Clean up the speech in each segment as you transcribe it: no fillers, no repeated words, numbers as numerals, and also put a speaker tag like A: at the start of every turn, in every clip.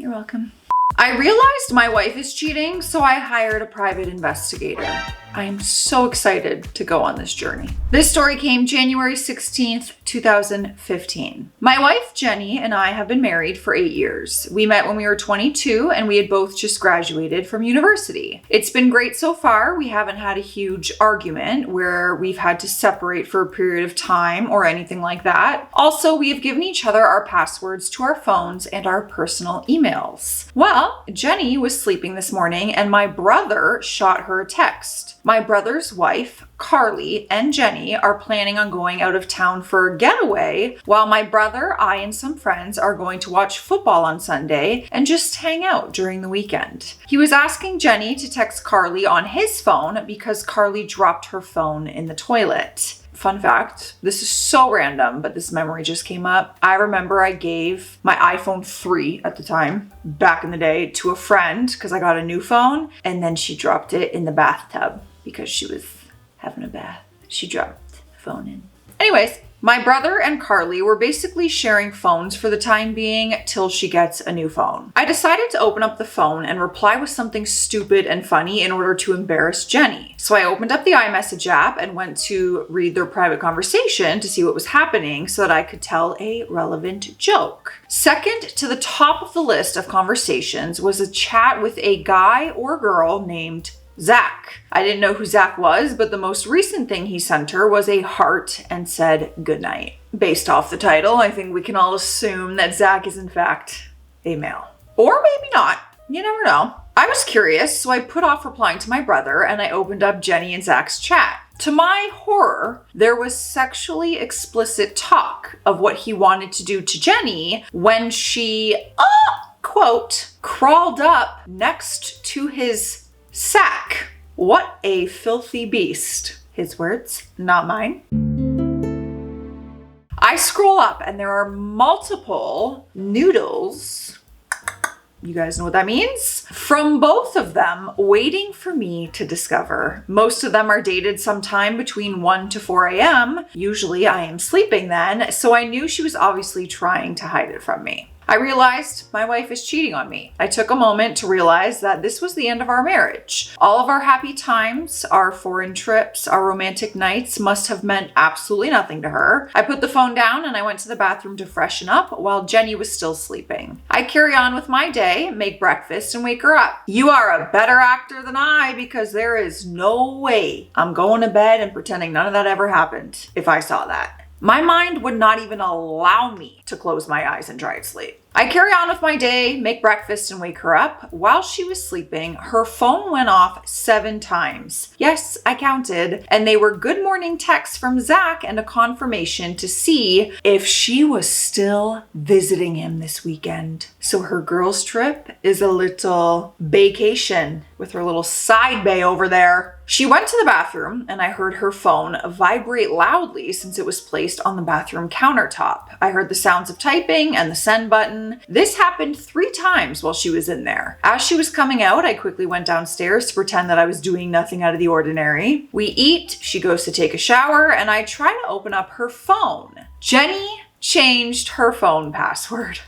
A: You're welcome. I realized my wife is cheating, so I hired a private investigator. I am so excited to go on this journey. This story came January 16th, 2015. My wife, Jenny, and I have been married for 8 years. We met when we were 22 and we had both just graduated from university. It's been great so far. We haven't had a huge argument where we've had to separate for a period of time or anything like that. Also, we have given each other our passwords to our phones and our personal emails. Well, Jenny was sleeping this morning and my brother shot her a text. My brother's wife, Carly, and Jenny are planning on going out of town for a getaway, while my brother, I, and some friends are going to watch football on Sunday and just hang out during the weekend. He was asking Jenny to text Carly on his phone because Carly dropped her phone in the toilet. Fun fact, this is so random, but this memory just came up. I remember I gave my iPhone 3 at the time, back in the day, to a friend because I got a new phone, and then she dropped it in the bathtub because she was having a bath. She dropped the phone in. Anyways, my brother and Carly were basically sharing phones for the time being till she gets a new phone. I decided to open up the phone and reply with something stupid and funny in order to embarrass Jenny. So I opened up the iMessage app and went to read their private conversation to see what was happening so that I could tell a relevant joke. Second to the top of the list of conversations was a chat with a guy or girl named Zach. I didn't know who Zach was, but the most recent thing he sent her was a heart and said goodnight. Based off the title, I think we can all assume that Zach is in fact a male. Or maybe not. You never know. I was curious, so I put off replying to my brother and I opened up Jenny and Zach's chat. To my horror, there was sexually explicit talk of what he wanted to do to Jenny when she, quote, crawled up next to his sack. What a filthy beast. His words, not mine. I scroll up and there are multiple noodles. You guys know what that means? From both of them, waiting for me to discover. Most of them are dated sometime between 1 to 4 a.m. Usually I am sleeping then, so I knew she was obviously trying to hide it from me. I realized my wife is cheating on me. I took a moment to realize that this was the end of our marriage. All of our happy times, our foreign trips, our romantic nights must have meant absolutely nothing to her. I put the phone down and I went to the bathroom to freshen up while Jenny was still sleeping. I carry on with my day, make breakfast, and wake her up. You are a better actor than I because there is no way I'm going to bed and pretending none of that ever happened if I saw that. My mind would not even allow me to close my eyes and try to sleep. I carry on with my day, make breakfast, and wake her up. While she was sleeping, her phone went off 7 times. Yes, I counted. And they were good morning texts from Zach and a confirmation to see if she was still visiting him this weekend. So her girls' trip is a little vacation with her little side bay over there. She went to the bathroom and I heard her phone vibrate loudly since it was placed on the bathroom countertop. I heard the sounds of typing and the send button. This happened 3 times while she was in there. As she was coming out, I quickly went downstairs to pretend that I was doing nothing out of the ordinary. We eat, she goes to take a shower, and I try to open up her phone. Jenny changed her phone password.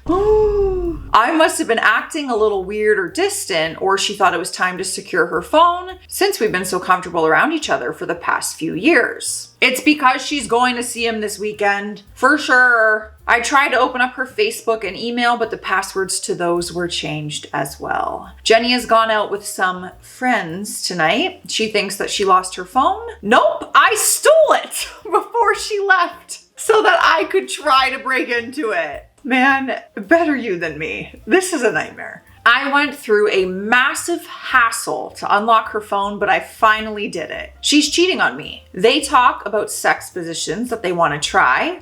A: I must have been acting a little weird or distant, or she thought it was time to secure her phone since we've been so comfortable around each other for the past few years. It's because she's going to see him this weekend, for sure. I tried to open up her Facebook and email, but the passwords to those were changed as well. Jenny has gone out with some friends tonight. She thinks that she lost her phone. Nope, I stole it before she left so that I could try to break into it. Man, better you than me. This is a nightmare. I went through a massive hassle to unlock her phone, but I finally did it. She's cheating on me. They talk about sex positions that they want to try.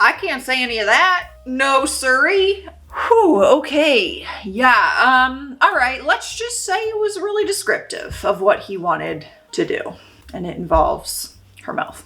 A: I can't say any of that. No, siree. Whew, okay. Yeah, all right. Let's just say it was really descriptive of what he wanted to do. And it involves her mouth.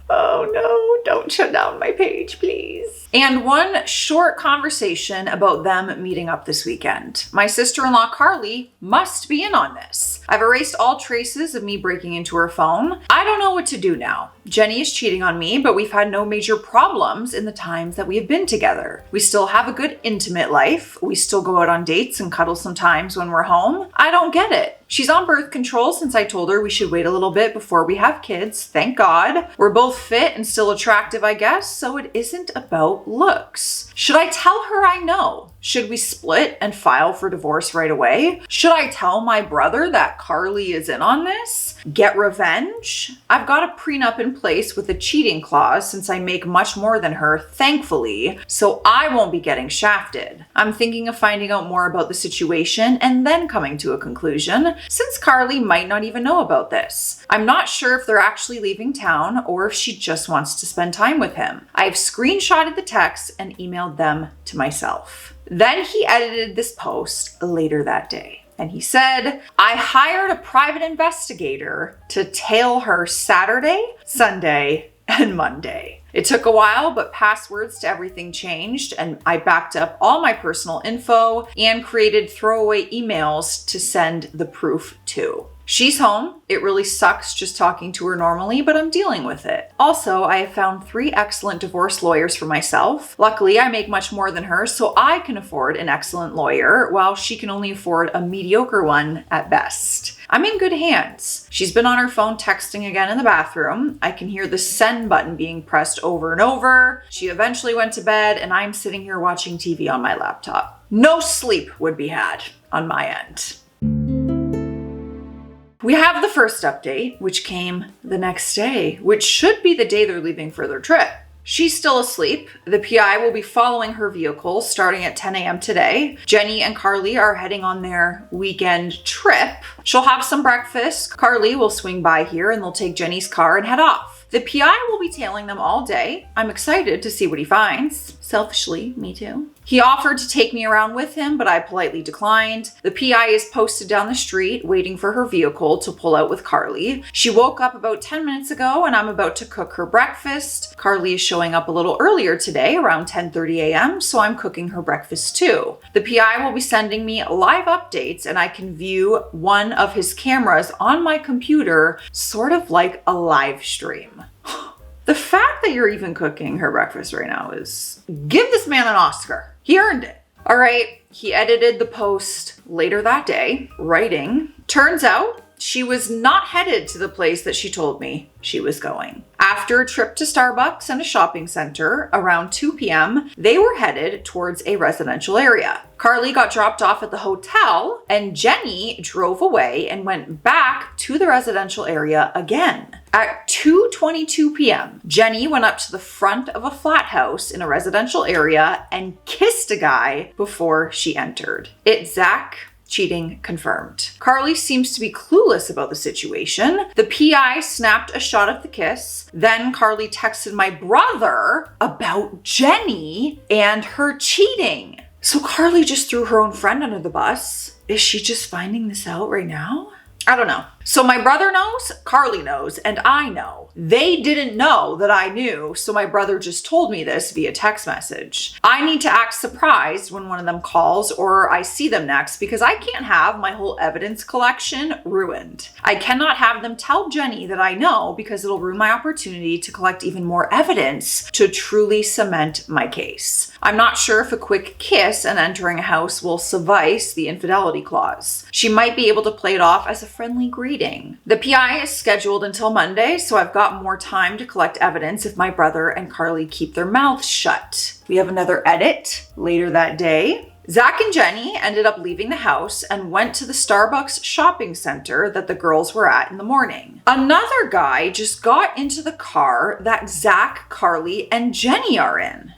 A: Oh no, don't shut down my page, please. And one short conversation about them meeting up this weekend. My sister-in-law, Carly, must be in on this. I've erased all traces of me breaking into her phone. I don't know what to do now. Jenny is cheating on me, but we've had no major problems in the times that we have been together. We still have a good intimate life. We still go out on dates and cuddle sometimes when we're home. I don't get it. She's on birth control since I told her we should wait a little bit before we have kids. Thank God. We're both fit and still attractive, I guess, so it isn't about looks. Should I tell her I know? Should we split and file for divorce right away? Should I tell my brother that Carly is in on this? Get revenge? I've got a prenup in place with a cheating clause since I make much more than her, thankfully, so I won't be getting shafted. I'm thinking of finding out more about the situation and then coming to a conclusion, since Carly might not even know about this. I'm not sure if they're actually leaving town or if she just wants to spend time with him. I've screenshotted the texts and emailed them to myself. Then he edited this post later that day. And he said, I hired a private investigator to tail her Saturday, Sunday, and Monday. It took a while, but passwords to everything changed, and I backed up all my personal info and created throwaway emails to send the proof to. She's home. It really sucks just talking to her normally, but I'm dealing with it. Also, I have found 3 excellent divorce lawyers for myself. Luckily, I make much more than her, so I can afford an excellent lawyer, while she can only afford a mediocre one at best. I'm in good hands. She's been on her phone texting again in the bathroom. I can hear the send button being pressed over and over. She eventually went to bed, and I'm sitting here watching TV on my laptop. No sleep would be had on my end. We have the first update, which came the next day, which should be the day they're leaving for their trip. She's still asleep. The PI will be following her vehicle starting at 10 a.m. today. Jenny and Carly are heading on their weekend trip. She'll have some breakfast. Carly will swing by here and they'll take Jenny's car and head off. The PI will be tailing them all day. I'm excited to see what he finds. Selfishly, me too. He offered to take me around with him, but I politely declined. The PI is posted down the street, waiting for her vehicle to pull out with Carly. She woke up about 10 minutes ago, and I'm about to cook her breakfast. Carly is showing up a little earlier today, around 10:30 a.m., so I'm cooking her breakfast too. The PI will be sending me live updates, and I can view one of his cameras on my computer, sort of like a live stream. The fact that you're even cooking her breakfast right now is, give this man an Oscar. He earned it. All right, he edited the post later that day, writing, turns out she was not headed to the place that she told me she was going. After a trip to Starbucks and a shopping center around 2 p.m., they were headed towards a residential area. Carly got dropped off at the hotel and Jenny drove away and went back to the residential area again. At 2:22 p.m., Jenny went up to the front of a flat house in a residential area and kissed a guy before she entered. It's Zach. Cheating confirmed. Carly seems to be clueless about the situation. The PI snapped a shot of the kiss. Then Carly texted my brother about Jenny and her cheating. So Carly just threw her own friend under the bus. Is she just finding this out right now? I don't know. So my brother knows, Carly knows, and I know. They didn't know that I knew, so my brother just told me this via text message. I need to act surprised when one of them calls or I see them next because I can't have my whole evidence collection ruined. I cannot have them tell Jenny that I know because it'll ruin my opportunity to collect even more evidence to truly cement my case. I'm not sure if a quick kiss and entering a house will suffice the infidelity clause. She might be able to play it off as a friendly greeting. The PI is scheduled until Monday, so I've got more time to collect evidence if my brother and Carly keep their mouths shut. We have another edit later that day. Zach and Jenny ended up leaving the house and went to the Starbucks shopping center that the girls were at in the morning. Another guy just got into the car that Zach, Carly, and Jenny are in.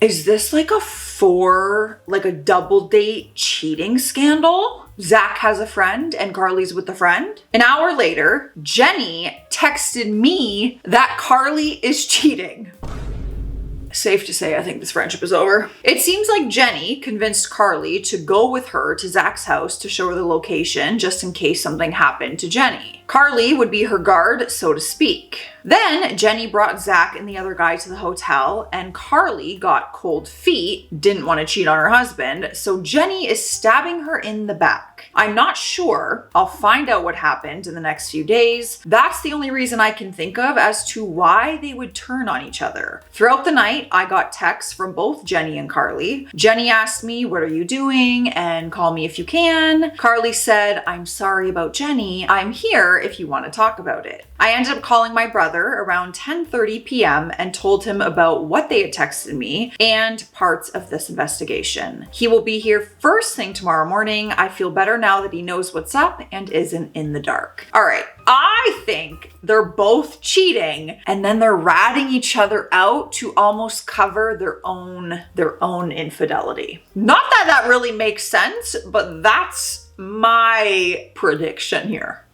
A: Is this like a double date cheating scandal? Zach has a friend and Carly's with a friend. An hour later, Jenny texted me that Carly is cheating. Safe to say, I think this friendship is over. It seems like Jenny convinced Carly to go with her to Zach's house to show her the location just in case something happened to Jenny. Carly would be her guard, so to speak. Then Jenny brought Zach and the other guy to the hotel, and Carly got cold feet, didn't want to cheat on her husband, so Jenny is stabbing her in the back. I'm not sure. I'll find out what happened in the next few days. That's the only reason I can think of as to why they would turn on each other. Throughout the night, I got texts from both Jenny and Carly. Jenny asked me, "What are you doing?" and "Call me if you can." Carly said, "I'm sorry about Jenny. I'm here if you want to talk about it." I ended up calling my brother around 10:30 p.m. and told him about what they had texted me and parts of this investigation. He will be here first thing tomorrow morning. I feel better now that he knows what's up and isn't in the dark. All right, I think they're both cheating and then they're ratting each other out to almost cover their own infidelity. Not that that really makes sense, but that's my prediction here.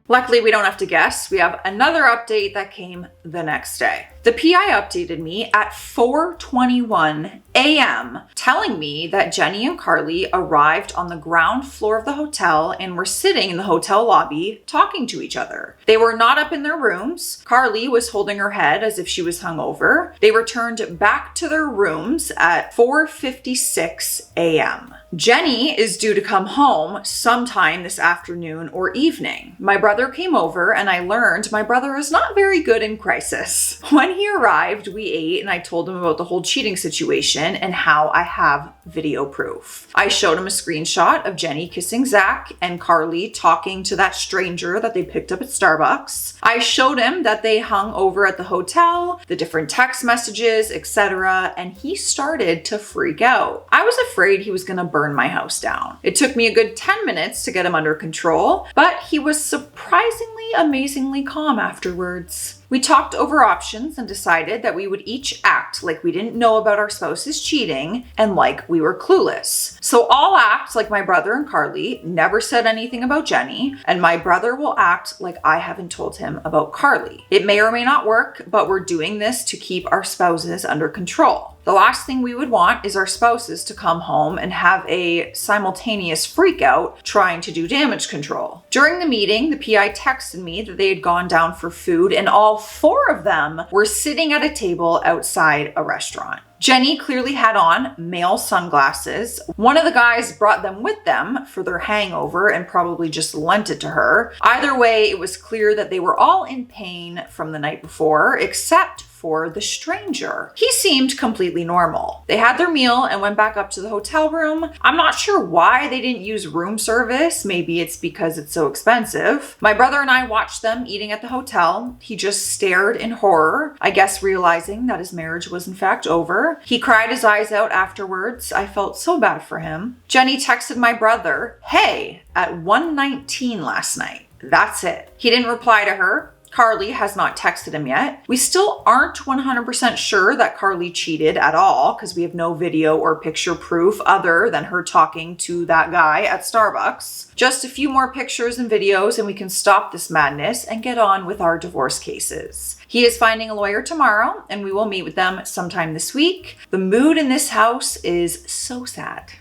A: Luckily, we don't have to guess. We have another update that came the next day. The PI updated me at 4:21 a.m., telling me that Jenny and Carly arrived on the ground floor of the hotel and were sitting in the hotel lobby talking to each other. They were not up in their rooms. Carly was holding her head as if she was hungover. They returned back to their rooms at 4:56 a.m. Jenny is due to come home sometime this afternoon or evening. My brother came over and I learned my brother is not very good in crisis. When he arrived, we ate and I told him about the whole cheating situation and how I have video proof. I showed him a screenshot of Jenny kissing Zach and Carly talking to that stranger that they picked up at Starbucks. I showed him that they hung over at the hotel, the different text messages, etc., and he started to freak out. I was afraid he was going to burn my house down. It took me a good 10 minutes to get him under control, but he was surprisingly, amazingly calm afterwards. We talked over options and decided that we would each act like we didn't know about our spouses cheating and like we were clueless. So I'll act like my brother and Carly never said anything about Jenny, and my brother will act like I haven't told him about Carly. It may or may not work, but we're doing this to keep our spouses under control. The last thing we would want is our spouses to come home and have a simultaneous freak out trying to do damage control. During the meeting, the PI texted me that they had gone down for food and all four of them were sitting at a table outside a restaurant. Jenny clearly had on male sunglasses. One of the guys brought them with them for their hangover and probably just lent it to her. Either way, it was clear that they were all in pain from the night before, except for the stranger. He seemed completely normal. They had their meal and went back up to the hotel room. I'm not sure why they didn't use room service. Maybe it's because it's so expensive. My brother and I watched them eating at the hotel. He just stared in horror, I guess realizing that his marriage was in fact over. He cried his eyes out afterwards. I felt so bad for him. Jenny texted my brother, "Hey," at 1:19 last night. That's it. He didn't reply to her. Carly has not texted him yet. We still aren't 100% sure that Carly cheated at all because we have no video or picture proof other than her talking to that guy at Starbucks. Just a few more pictures and videos and we can stop this madness and get on with our divorce cases. He is finding a lawyer tomorrow and we will meet with them sometime this week. The mood in this house is so sad.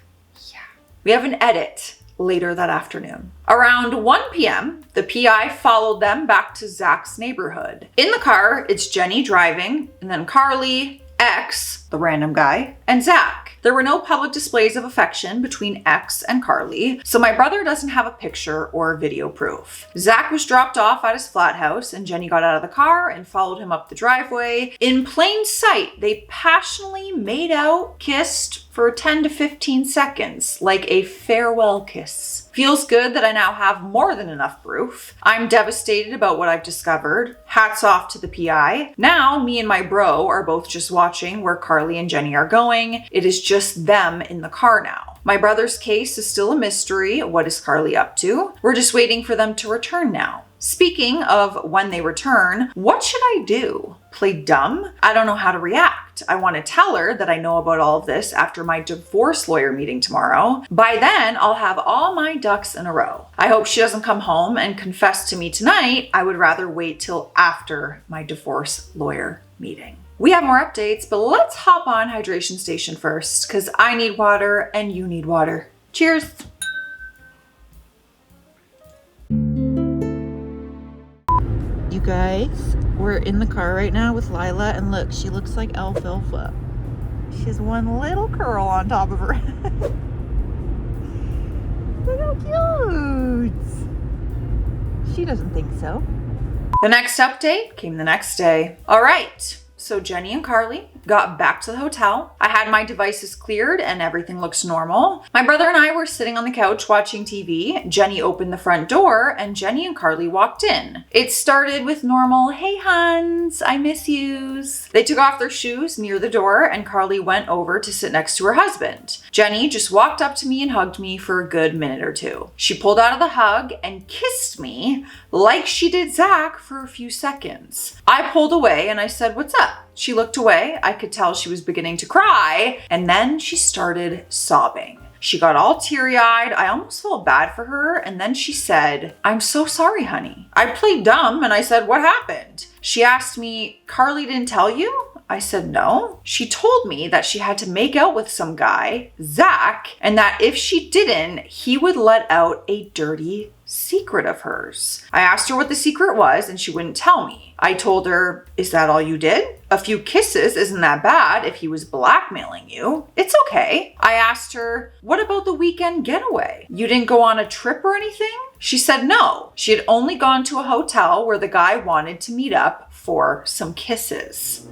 A: Yeah. We have an edit later that afternoon. Around 1 p.m., the PI followed them back to Zach's neighborhood. In the car, it's Jenny driving, and then Carly, X, the random guy, and Zach. There were no public displays of affection between X and Carly, so my brother doesn't have a picture or video proof. Zach was dropped off at his flat house, and Jenny got out of the car and followed him up the driveway. In plain sight, they passionately made out, kissed for 10 to 15 seconds, like a farewell kiss. Feels good that I now have more than enough proof. I'm devastated about what I've discovered. Hats off to the PI. Now, me and my bro are both just watching where Carly and Jenny are going. It is just them in the car now. My brother's case is still a mystery. What is Carly up to? We're just waiting for them to return now. Speaking of when they return, what should I do? Play dumb? I don't know how to react. I want to tell her that I know about all of this after my divorce lawyer meeting tomorrow. By then, I'll have all my ducks in a row. I hope she doesn't come home and confess to me tonight. I would rather wait till after my divorce lawyer meeting. We have more updates, but let's hop on hydration station first because I need water and you need water. Cheers.
B: guys, we're in the car right now with Lila, and look, she looks like alfalfa. She has one little curl on top of her head. Look how cute. She doesn't think so.
A: The next update came the next day. All right, so Jenny and Carly got back to the hotel. I had my devices cleared and everything looks normal. My brother and I were sitting on the couch watching TV. Jenny opened the front door and Jenny and Carly walked in. It started with normal, "Hey huns, I miss yous." They took off their shoes near the door and Carly went over to sit next to her husband. Jenny just walked up to me and hugged me for a good minute or two. She pulled out of the hug and kissed me like she did Zach for a few seconds. I pulled away and I said, "What's up?" She looked away. I could tell she was beginning to cry, and then she started sobbing. She got all teary-eyed. I almost felt bad for her, and then she said, "I'm so sorry, honey." I played dumb and I said, "What happened?" She asked me, "Carly didn't tell you?" I said, "No." She told me that she had to make out with some guy, Zach, and that if she didn't, he would let out a dirty secret of hers. I asked her what the secret was and she wouldn't tell me. I told her, "Is that all you did? A few kisses isn't that bad if he was blackmailing you. It's okay." I asked her, "What about the weekend getaway? You didn't go on a trip or anything?" She said no. She had only gone to a hotel where the guy wanted to meet up for some kisses.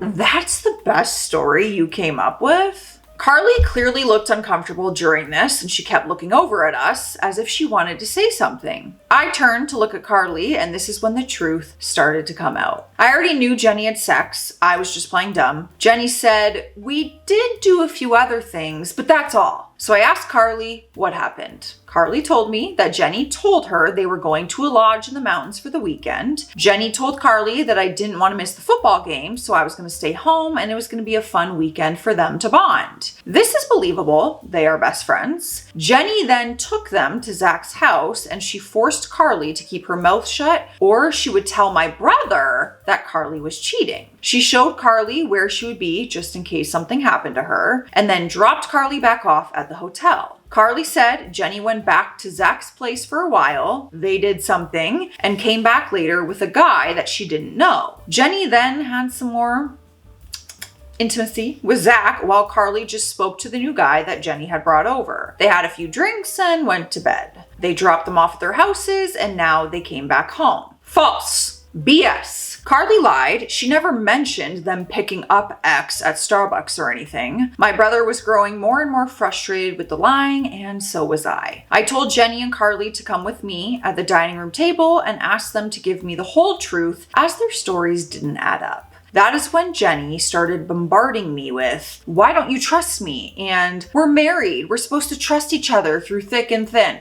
A: That's the best story you came up with? Carly clearly looked uncomfortable during this and she kept looking over at us as if she wanted to say something. I turned to look at Carly and this is when the truth started to come out. I already knew Jenny had sex. I was just playing dumb. Jenny said, "We did do a few other things, but that's all." So I asked Carly what happened. Carly told me that Jenny told her they were going to a lodge in the mountains for the weekend. Jenny told Carly that I didn't want to miss the football game, so I was going to stay home and it was going to be a fun weekend for them to bond. This is believable. They are best friends. Jenny then took them to Zach's house and she forced Carly to keep her mouth shut or she would tell my brother that Carly was cheating. She showed Carly where she would be just in case something happened to her and then dropped Carly back off at the hotel. Carly said Jenny went back to Zach's place for a while, they did something, and came back later with a guy that she didn't know. Jenny then had some more intimacy with Zach while Carly just spoke to the new guy that Jenny had brought over. They had a few drinks and went to bed. They dropped them off at their houses and now they came back home. False. BS. Carly lied. She never mentioned them picking up X at Starbucks or anything. My brother was growing more and more frustrated with the lying, and so was I. I told Jenny and Carly to come with me at the dining room table and asked them to give me the whole truth as their stories didn't add up. That is when Jenny started bombarding me with, "Why don't you trust me?" And "We're married. We're supposed to trust each other through thick and thin."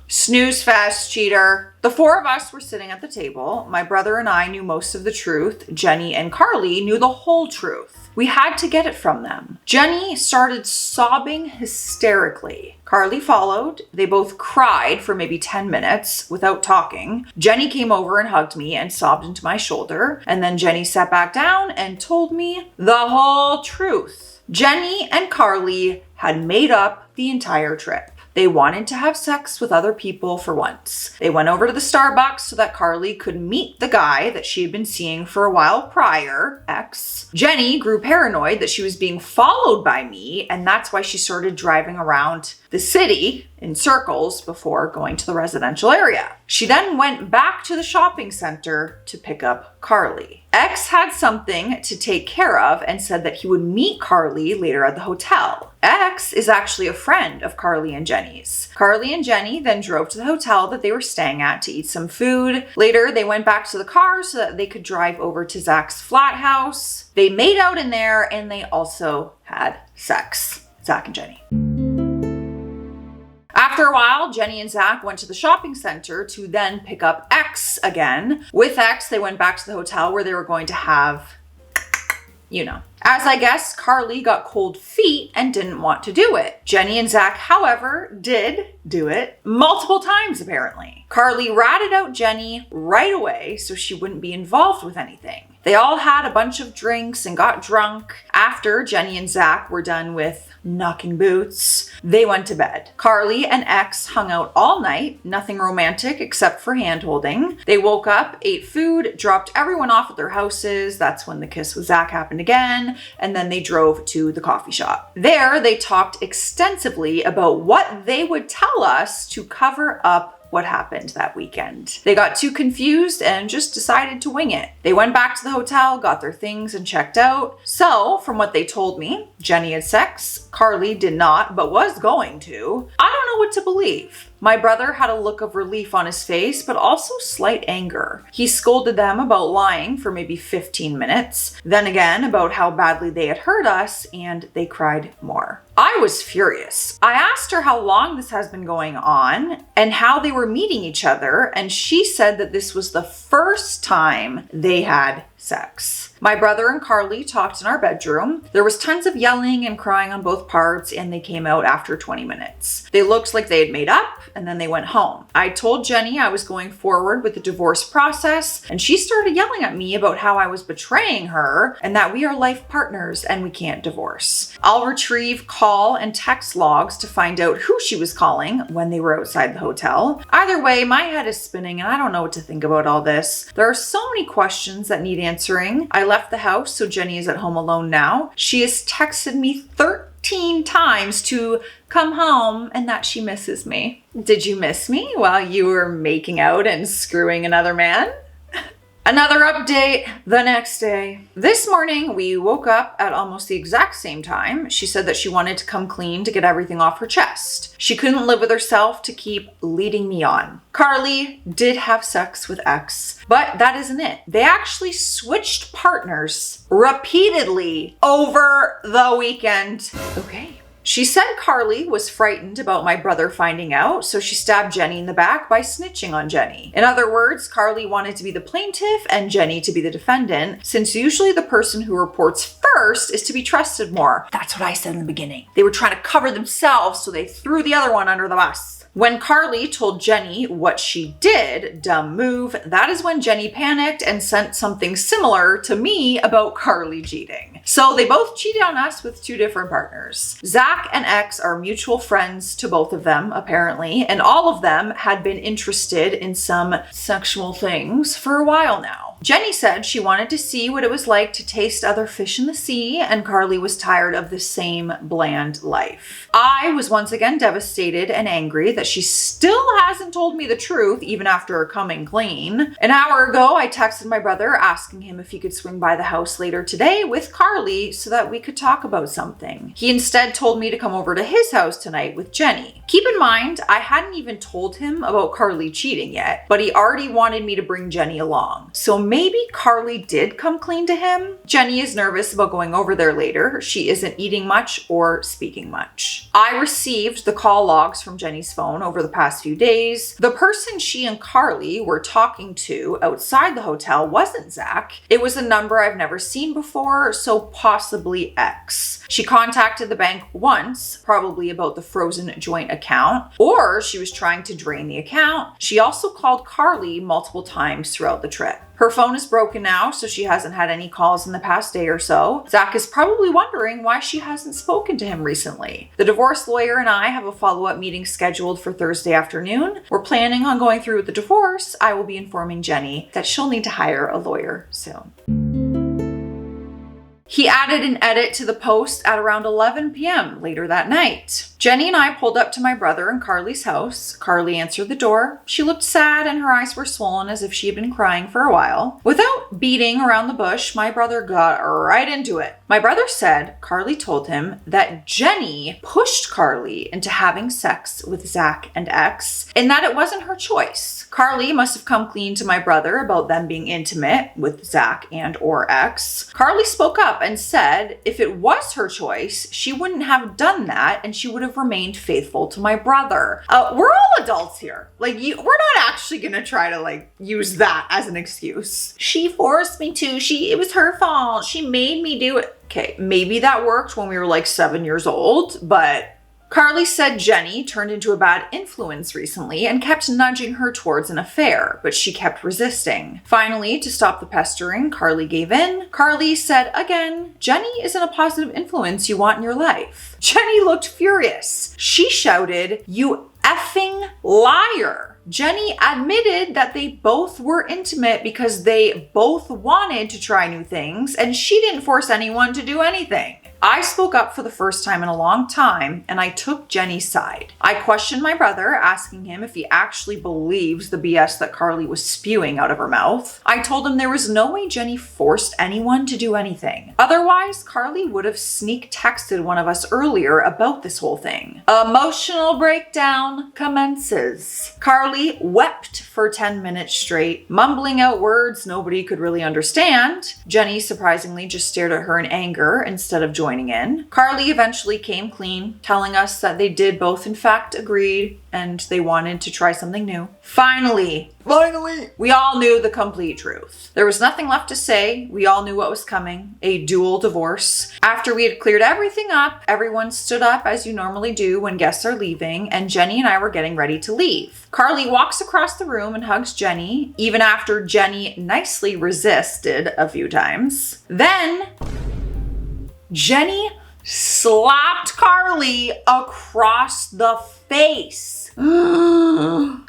A: Snooze fest, cheater. The four of us were sitting at the table. My brother and I knew most of the truth. Jenny and Carly knew the whole truth. We had to get it from them. Jenny started sobbing hysterically. Carly followed. They both cried for maybe 10 minutes without talking. Jenny came over and hugged me and sobbed into my shoulder. And then Jenny sat back down and told me the whole truth. Jenny and Carly had made up the entire trip. They wanted to have sex with other people for once. They went over to the Starbucks so that Carly could meet the guy that she had been seeing for a while prior, X. Jenny grew paranoid that she was being followed by me, and that's why she started driving around the city in circles before going to the residential area. She then went back to the shopping center to pick up Carly. X had something to take care of and said that he would meet Carly later at the hotel. X is actually a friend of Carly and Jenny's. Carly and Jenny then drove to the hotel that they were staying at to eat some food. Later, they went back to the car so that they could drive over to Zach's flat house. They made out in there and they also had sex. Zach and Jenny. After a while, Jenny and Zach went to the shopping center to then pick up X again. With X, they went back to the hotel where they were going to have, As I guess, Carly got cold feet and didn't want to do it. Jenny and Zach, however, did do it multiple times apparently. Carly ratted out Jenny right away so she wouldn't be involved with anything. They all had a bunch of drinks and got drunk. After Jenny and Zach were done with knocking boots, they went to bed. Carly and X hung out all night, nothing romantic except for hand-holding. They woke up, ate food, dropped everyone off at their houses. That's when the kiss with Zach happened again. And then they drove to the coffee shop. There, they talked extensively about what they would tell us to cover up what happened that weekend. They got too confused and just decided to wing it. They went back to the hotel, got their things, and checked out. So, from what they told me, Jenny had sex. Carly did not, but was going to. I don't know what to believe. My brother had a look of relief on his face, but also slight anger. He scolded them about lying for maybe 15 minutes, then again about how badly they had hurt us, and they cried more. I was furious. I asked her how long this has been going on and how they were meeting each other, and she said that this was the first time they had sex. My brother and Carly talked in our bedroom. There was tons of yelling and crying on both parts, and they came out after 20 minutes. They looked like they had made up, and then they went home. I told Jenny I was going forward with the divorce process, and she started yelling at me about how I was betraying her and that we are life partners and we can't divorce. I'll retrieve call and text logs to find out who she was calling when they were outside the hotel. Either way, my head is spinning and I don't know what to think about all this. There are so many questions that need answering. I left the house, so Jenny is at home alone now. She has texted me 13 times to come home and that she misses me. Did you miss me while you were making out and screwing another man? Another update the next day. This morning, we woke up at almost the exact same time. She said that she wanted to come clean to get everything off her chest. She couldn't live with herself to keep leading me on. Carly did have sex with X, but that isn't it. They actually switched partners repeatedly over the weekend. Okay. She said Carly was frightened about my brother finding out, so she stabbed Jenny in the back by snitching on Jenny. In other words, Carly wanted to be the plaintiff and Jenny to be the defendant, since usually the person who reports first is to be trusted more. That's what I said in the beginning. They were trying to cover themselves, so they threw the other one under the bus. When Carly told Jenny what she did, dumb move, that is when Jenny panicked and sent something similar to me about Carly cheating. So they both cheated on us with two different partners. Zach and X are mutual friends to both of them, apparently, and all of them had been interested in some sexual things for a while now. Jenny said she wanted to see what it was like to taste other fish in the sea, and Carly was tired of the same bland life. I was once again devastated and angry that she still hasn't told me the truth, even after coming clean. An hour ago, I texted my brother asking him if he could swing by the house later today with Carly so that we could talk about something. He instead told me to come over to his house tonight with Jenny. Keep in mind, I hadn't even told him about Carly cheating yet, but he already wanted me to bring Jenny along. So maybe Carly did come clean to him. Jenny is nervous about going over there later. She isn't eating much or speaking much. I received the call logs from Jenny's phone over the past few days. The person she and Carly were talking to outside the hotel wasn't Zach. It was a number I've never seen before, so possibly X. She contacted the bank once, probably about the frozen joint account, or she was trying to drain the account. She also called Carly multiple times throughout the trip. Her phone is broken now, so she hasn't had any calls in the past day or so. Zach is probably wondering why she hasn't spoken to him recently. The divorce lawyer and I have a follow-up meeting scheduled for Thursday afternoon. We're planning on going through with the divorce. I will be informing Jenny that she'll need to hire a lawyer soon. He added an edit to the post at around 11 p.m. later that night. Jenny and I pulled up to my brother and Carly's house. Carly answered the door. She looked sad and her eyes were swollen as if she had been crying for a while. Without beating around the bush, my brother got right into it. My brother said Carly told him that Jenny pushed Carly into having sex with Zach and X, and that it wasn't her choice. Carly must have come clean to my brother about them being intimate with Zach and or X. Carly spoke up and said if it was her choice, she wouldn't have done that and she would have remained faithful to my brother. We're all adults here. We're not actually gonna try to use that as an excuse. She forced me to. It was her fault. She made me do it. Okay, maybe that worked when we were 7 years old, but Carly said Jenny turned into a bad influence recently and kept nudging her towards an affair, but she kept resisting. Finally, to stop the pestering, Carly gave in. Carly said again, Jenny isn't a positive influence you want in your life. Jenny looked furious. She shouted, "You effing liar." Jenny admitted that they both were intimate because they both wanted to try new things, and she didn't force anyone to do anything. I spoke up for the first time in a long time, and I took Jenny's side. I questioned my brother, asking him if he actually believes the BS that Carly was spewing out of her mouth. I told him there was no way Jenny forced anyone to do anything. Otherwise, Carly would have sneak texted one of us earlier about this whole thing. Emotional breakdown commences. Carly wept for 10 minutes straight, mumbling out words nobody could really understand. Jenny surprisingly just stared at her in anger instead of joining in. Carly eventually came clean, telling us that they did both in fact agree and they wanted to try something new. Finally, we all knew the complete truth. There was nothing left to say. We all knew what was coming, a dual divorce. After we had cleared everything up, everyone stood up as you normally do when guests are leaving, and Jenny and I were getting ready to leave. Carly walks across the room and hugs Jenny, even after Jenny nicely resisted a few times. Then Jenny slapped Carly across the face. Oh,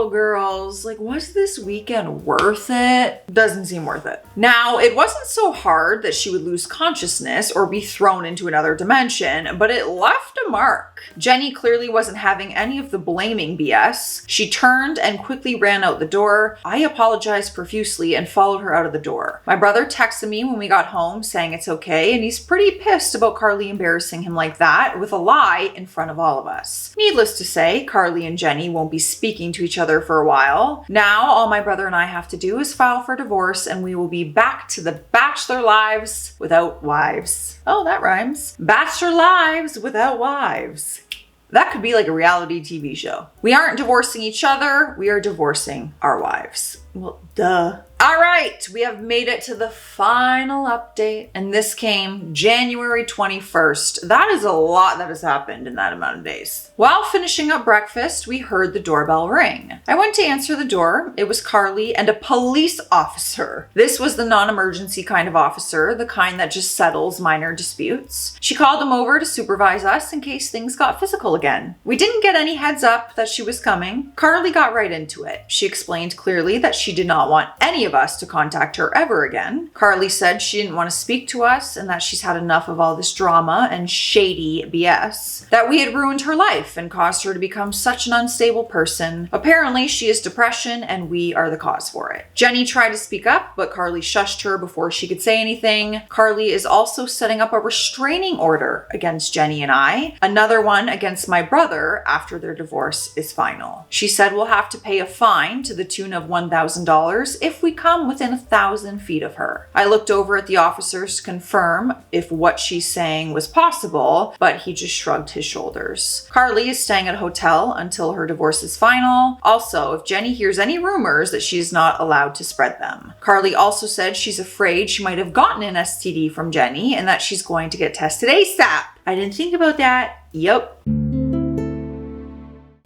A: girls, like, was this weekend worth it? Doesn't seem worth it. Now, it wasn't so hard that she would lose consciousness or be thrown into another dimension, but it left a mark. Jenny clearly wasn't having any of the blaming BS. She turned and quickly ran out the door. I apologized profusely and followed her out of the door. My brother texted me when we got home saying it's okay, and he's pretty pissed about Carly embarrassing him like that with a lie in front of all of us. Needless to say, Carly and Jenny won't be speaking to each other for a while. Now, all my brother and I have to do is file for divorce, and we will be back to the bachelor lives without wives. Oh, that rhymes. Bachelor lives without wives. That could be like a reality TV show. We aren't divorcing each other, we are divorcing our wives. Well, duh. All right, we have made it to the final update, and this came January 21st. That is a lot that has happened in that amount of days. While finishing up breakfast, we heard the doorbell ring. I went to answer the door. It was Carly and a police officer. This was the non-emergency kind of officer, the kind that just settles minor disputes. She called him over to supervise us in case things got physical again. We didn't get any heads up that she was coming. Carly got right into it. She explained clearly that she did not want any of us to contact her ever again. Carly said she didn't want to speak to us and that she's had enough of all this drama and shady BS, that we had ruined her life and caused her to become such an unstable person. Apparently, she has depression and we are the cause for it. Jenny tried to speak up, but Carly shushed her before she could say anything. Carly is also setting up a restraining order against Jenny and I, another one against my brother after their divorce is final. She said we'll have to pay a fine to the tune of $1,000 if we come within 1,000 feet of her. I looked over at the officers to confirm if what she's saying was possible, but he just shrugged his shoulders. Carly is staying at a hotel until her divorce is final. Also, if Jenny hears any rumors, that she is not allowed to spread them. Carly also said she's afraid she might have gotten an STD from Jenny and that she's going to get tested ASAP. I didn't think about that. Yep.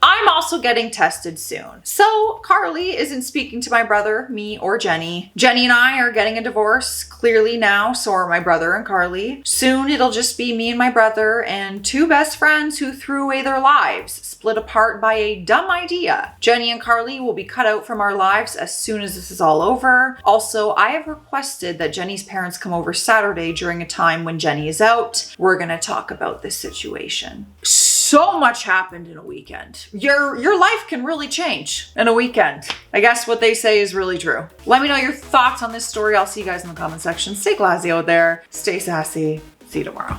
A: I'm also getting tested soon. So Carly isn't speaking to my brother, me, or Jenny. Jenny and I are getting a divorce clearly now, so are my brother and Carly. Soon it'll just be me and my brother and two best friends who threw away their lives, split apart by a dumb idea. Jenny and Carly will be cut out from our lives as soon as this is all over. Also, I have requested that Jenny's parents come over Saturday during a time when Jenny is out. We're gonna talk about this situation. So much happened in a weekend. Your life can really change in a weekend. I guess what they say is really true. Let me know your thoughts on this story. I'll see you guys in the comment section. Stay classy out there. Stay sassy. See you tomorrow.